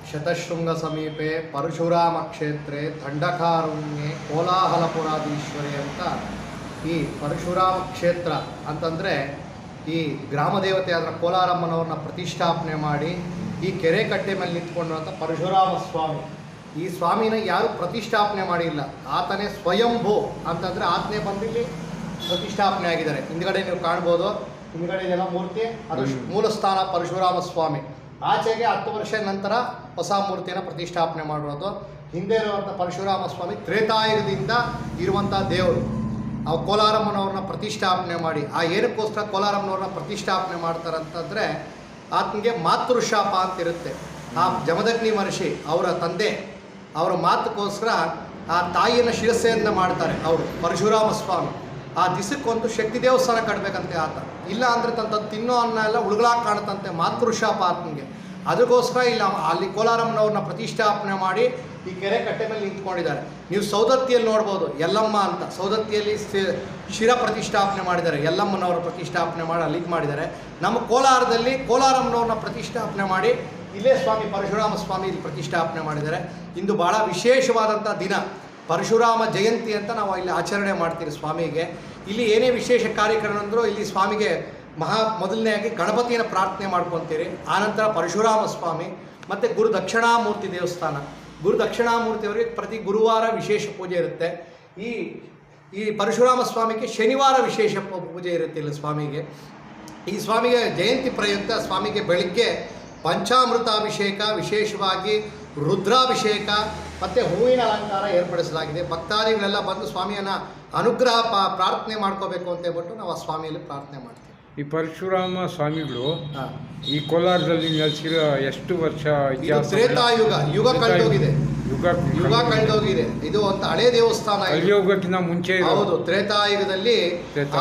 ಶತಶೃಂಗ ಸಮೀಪೆ ಪರಶುರಾಮ ಕ್ಷೇತ್ರೆ ದಂಡಕಾರಣ್ಯೆ ಕೋಲಾಹಲಪುರಾಧೀಶ್ವರಿ ಅಂತ ಈ ಪರಶುರಾಮ ಕ್ಷೇತ್ರ ಅಂತಂದರೆ ಈ ಗ್ರಾಮ ದೇವತೆಯಾದ ಕೋಲಾರಮ್ಮನವ್ರನ್ನ ಪ್ರತಿಷ್ಠಾಪನೆ ಮಾಡಿ ಈ ಕೆರೆ ಕಟ್ಟೆ ಮೇಲೆ ನಿಂತ್ಕೊಂಡಿರುವಂಥ ಪರಶುರಾಮ ಸ್ವಾಮಿ. ಈ ಸ್ವಾಮಿನ ಯಾರು ಪ್ರತಿಷ್ಠಾಪನೆ ಮಾಡಿಲ್ಲ, ಆತನೇ ಸ್ವಯಂಭೂ ಅಂತಂದರೆ ಆತನೇ ಬಂದಿಲ್ಲಿ ಪ್ರತಿಷ್ಠಾಪನೆ ಆಗಿದ್ದಾರೆ. ಹಿಂದ್ಗಡೆ ನೀವು ಕಾಣ್ಬೋದು, ಹಿಂದ್ಗಡೆ ಇದೆಲ್ಲ ಮೂರ್ತಿ, ಅದು ಮೂಲ ಸ್ಥಾನ ಪರಶುರಾಮ ಸ್ವಾಮಿ. ಆಚೆಗೆ 10 ವರ್ಷ ನಂತರ ಹೊಸ ಮೂರ್ತಿಯನ್ನು ಪ್ರತಿಷ್ಠಾಪನೆ ಮಾಡಿರೋದು. ಹಿಂದೆ ಇರುವಂಥ ಪರಶುರಾಮ ಸ್ವಾಮಿ ತ್ರೇತಾಯುಗದಿಂದ ಇರುವಂಥ ದೇವರು. ಅವು ಕೋಲಾರಮ್ಮನವ್ರನ್ನ ಪ್ರತಿಷ್ಠಾಪನೆ ಮಾಡಿ, ಆ ಏನಕ್ಕೋಸ್ಕರ ಕೋಲಾರಮ್ಮನವ್ರನ್ನ ಪ್ರತಿಷ್ಠಾಪನೆ ಮಾಡ್ತಾರಂತಂದರೆ ಆತನಿಗೆ ಮಾತೃಶಾಪ ಅಂತಿರುತ್ತೆ. ಆ ಜಮದಗ್ನಿ ಮಹರ್ಷಿ ಅವರ ತಂದೆ ಅವರ ಮಾತುಗೋಸ್ಕರ ಆ ತಾಯಿಯನ್ನು ಶಿರಸ್ಸೆಯನ್ನು ಮಾಡ್ತಾರೆ ಅವರು ಪರಶುರಾಮ ಸ್ವಾಮಿ. ಆ ದಿಸಕ್ಕೊಂದು ಶಕ್ತಿ ದೇವಸ್ಥಾನ ಕಟ್ಟಬೇಕಂತೆ ಆತ. ಇಲ್ಲ ಅಂದರೆ ತಿನ್ನೋ ಅನ್ನ ಎಲ್ಲ ಉಳುಗಳಾಗಿ ಕಾಣುತ್ತಂತೆ, ಮಾತೃಶಾಪ ಆತನಿಗೆ. ಅದಕ್ಕೋಸ್ಕರ ಇಲ್ಲ ಅಲ್ಲಿ ಕೋಲಾರಮ್ಮನವ್ರನ್ನ ಪ್ರತಿಷ್ಠಾಪನೆ ಮಾಡಿ ಈ ಕೆರೆ ಕಟ್ಟೆ ಮೇಲೆ ನಿಂತ್ಕೊಂಡಿದ್ದಾರೆ. ನೀವು ಸೌದತ್ತಿಯಲ್ಲಿ ನೋಡ್ಬೋದು, ಯಲ್ಲಮ್ಮ ಅಂತ ಸೌದತ್ತಿಯಲ್ಲಿ ಶಿರ ಪ್ರತಿಷ್ಠಾಪನೆ ಮಾಡಿದ್ದಾರೆ, ಯಲ್ಲಮ್ಮನವರ ಪ್ರತಿಷ್ಠಾಪನೆ ಮಾಡಿ ಅಲ್ಲಿಗೆ ಮಾಡಿದ್ದಾರೆ. ನಮ್ಮ ಕೋಲಾರದಲ್ಲಿ ಕೋಲಾರಮ್ಮನವ್ರನ್ನ ಪ್ರತಿಷ್ಠಾಪನೆ ಮಾಡಿ ಇಲ್ಲೇ ಸ್ವಾಮಿ ಪರಶುರಾಮ ಸ್ವಾಮಿ ಇಲ್ಲಿ ಪ್ರತಿಷ್ಠಾಪನೆ ಮಾಡಿದ್ದಾರೆ. ಇಂದು ಭಾಳ ವಿಶೇಷವಾದಂಥ ದಿನ, ಪರಶುರಾಮ ಜಯಂತಿ ಅಂತ ನಾವು ಇಲ್ಲಿ ಆಚರಣೆ ಮಾಡ್ತೀವಿ ಸ್ವಾಮಿಗೆ. ಇಲ್ಲಿ ಏನೇ ವಿಶೇಷ ಕಾರ್ಯಕ್ರಮ ಅಂದರೂ ಇಲ್ಲಿ ಸ್ವಾಮಿಗೆ ಮೊದಲನೇಯಾಗಿ ಗಣಪತಿಯನ್ನು ಪ್ರಾರ್ಥನೆ ಮಾಡ್ಕೊತೀರಿ. ಆನಂತರ ಪರಶುರಾಮ ಸ್ವಾಮಿ ಮತ್ತು ಗುರು ದಕ್ಷಿಣಾಮೂರ್ತಿ ದೇವಸ್ಥಾನ. ಗುರು ದಕ್ಷಿಣಾಮೂರ್ತಿಯವರಿಗೆ ಪ್ರತಿ ಗುರುವಾರ ವಿಶೇಷ ಪೂಜೆ ಇರುತ್ತೆ. ಈ ಪರಶುರಾಮ ಸ್ವಾಮಿಗೆ ಶನಿವಾರ ವಿಶೇಷ ಪೂಜೆ ಇರುತ್ತೆ ಇಲ್ಲಿ ಸ್ವಾಮಿಗೆ. ಈ ಸ್ವಾಮಿಗೆ ಜಯಂತಿ ಪ್ರಯುಕ್ತ ಸ್ವಾಮಿಗೆ ಬೆಳಿಗ್ಗೆ ಪಂಚಾಮೃತಾಭಿಷೇಕ, ವಿಶೇಷವಾಗಿ ರುದ್ರಾಭಿಷೇಕ ಮತ್ತು ಹೂವಿನ ಅಲಂಕಾರ ಏರ್ಪಡಿಸಲಾಗಿದೆ. ಭಕ್ತಾದಿಗಳೆಲ್ಲ ಬಂದು ಸ್ವಾಮಿಯನ್ನು ಅನುಗ್ರಹ ಪ್ರಾರ್ಥನೆ ಮಾಡ್ಕೋಬೇಕು ಅಂತ ಹೇಳ್ಬಿಟ್ಟು ನಾವು ಆ ಸ್ವಾಮಿಯಲ್ಲಿ ಪ್ರಾರ್ಥನೆ ಮಾಡ್ತೀವಿ. ಈ ಪರಶುರಾಮ ಸ್ವಾಮಿಗಳು ಈ ಕೋಲಾರದಲ್ಲಿ ನೆಲೆಸಿರೋ ಎಷ್ಟು ವರ್ಷ ಇತಿಹಾಸ? ತ್ರೇತಾಯುಗ, ಯುಗ ಕಳೆದೋಗಿದೆ, ಯುಗ ಕಳೆದೋಗಿದೆ. ಇದು ಒಂದು ಹಳೆ ದೇವಸ್ಥಾನ. ಕಲಿಯುಗಕ್ಕಿಂತ ಮುಂಚೆ. ಹೌದು, ತ್ರೇತಾಯುಗದಲ್ಲಿ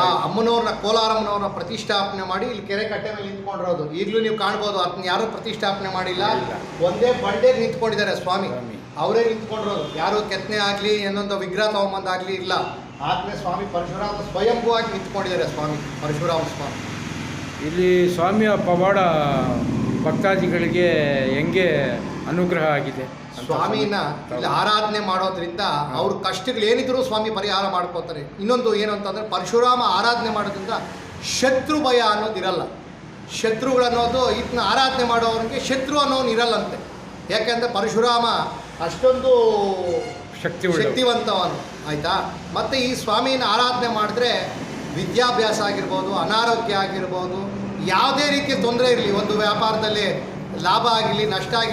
ಆ ಅಮ್ಮನವ್ರನ್ನ ಕೋಲಾರಮ್ಮನವ್ರನ್ನ ಪ್ರತಿಷ್ಠಾಪನೆ ಮಾಡಿ ಇಲ್ಲಿ ಕೆರೆ ಕಟ್ಟೆ ಮೇಲೆ ನಿಂತ್ಕೊಂಡಿರೋದು. ಈಗಲೂ ನೀವು ಕಾಣ್ಬೋದು, ಅದನ್ನ ಯಾರೂ ಪ್ರತಿಷ್ಠಾಪನೆ ಮಾಡಿಲ್ಲ, ಒಂದೇ ಬಂಡೆಗೆ ನಿಂತ್ಕೊಂಡಿದ್ದಾರೆ ಸ್ವಾಮಿ. ಅವರೇ ನಿಂತ್ಕೊಂಡಿರೋದು. ಯಾರು ಕೆತ್ತನೆ ಆಗಲಿ ಇನ್ನೊಂದು ವಿಗ್ರಹ ತಗೊಂಬಂದಾಗಲಿ ಇಲ್ಲ. ಆತ್ಮೆ ಸ್ವಾಮಿ ಪರಶುರಾಮ ಸ್ವಯಂಭೂವಾಗಿ ನಿಂತ್ಕೊಂಡಿದ್ದಾರೆ ಸ್ವಾಮಿ ಪರಶುರಾಮ ಸ್ವಾಮಿ. ಇಲ್ಲಿ ಸ್ವಾಮಿಯ ಪವಾಡ ಭಕ್ತಾದಿಗಳಿಗೆ ಹೆಂಗೆ ಅನುಗ್ರಹ ಆಗಿದೆ? ಸ್ವಾಮಿನ ಇಲ್ಲಿ ಆರಾಧನೆ ಮಾಡೋದ್ರಿಂದ ಅವ್ರ ಕಷ್ಟಗಳೇನಿದ್ರು ಸ್ವಾಮಿ ಪರಿಹಾರ ಮಾಡ್ಕೋತಾರೆ. ಇನ್ನೊಂದು ಏನು ಅಂತಂದರೆ ಪರಶುರಾಮ ಆರಾಧನೆ ಮಾಡೋದ್ರಿಂದ ಶತ್ರು ಭಯ ಅನ್ನೋದಿರಲ್ಲ. ಶತ್ರುಗಳನ್ನೋದು ಇದನ್ನ ಆರಾಧನೆ ಮಾಡೋರಿಗೆ ಶತ್ರು ಅನ್ನೋನು ಇರಲ್ಲಂತೆ. ಯಾಕೆಂದರೆ ಪರಶುರಾಮ ಅಷ್ಟೊಂದು ಶಕ್ತಿವಂತವನು, ಆಯಿತಾ. ಮತ್ತು ಈ ಸ್ವಾಮಿನ ಆರಾಧನೆ ಮಾಡಿದ್ರೆ ವಿದ್ಯಾಭ್ಯಾಸ ಆಗಿರ್ಬೋದು, ಅನಾರೋಗ್ಯ ಆಗಿರ್ಬೋದು, ಯಾವುದೇ ರೀತಿಯ ತೊಂದರೆ ಇರಲಿ, ಒಂದು ವ್ಯಾಪಾರದಲ್ಲಿ ಲಾಭ ಆಗಿರಲಿ ನಷ್ಟ ಆಗಿರಲಿ